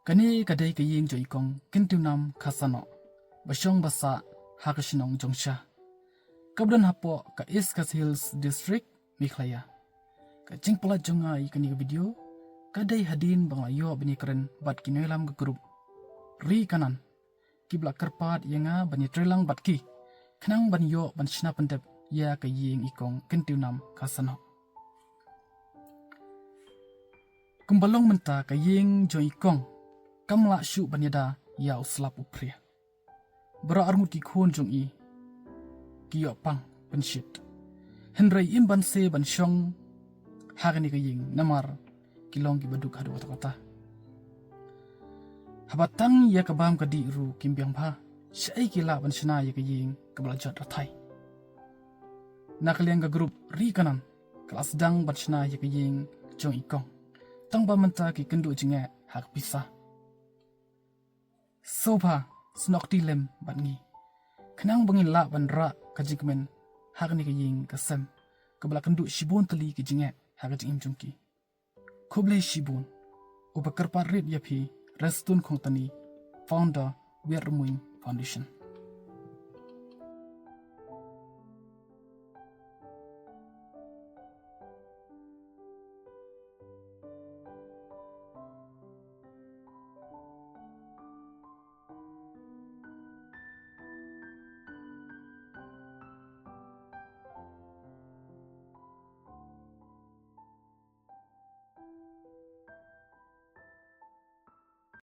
Kani kadai kaying jo ikong kintunam khasano basyong basa hakashinong jongsha kabdan hapo ka East Coast Hills District Mikhlaya ka jingpala jonga ikani video kadai hadin banglayo bani keren bat kinoilam ke grup ri kanan kibla kerpat yanga bani trelang batki khnang bani yo ban shina pandep ya kaying ikong kintunam khasano kumbalong menta kaying jo ikong kamla shu banyada ya uslap upria bra arngut ki khon jong i kiyo pang penshit henry imban se ban shong hagani ka ying namar kilong ki baduk hadu kata habatang ya kabam ka di ru kimbyang pha shai ki la ban shina ya ka ying kabla jat rathai nakaliang ka group ri kanan kelas dang ban shina ya ka ying jong ikong tang ba menta ki kendu jinga hak pisah Soba snokti lem bangi kenang bangin la ban ra kajikmen hagni ka ying kasem kabla kandu shibun tali ki jinge hagaj im jungki khoble shibun ubakar parit yapi restun khongtani founder Weirmuing Foundation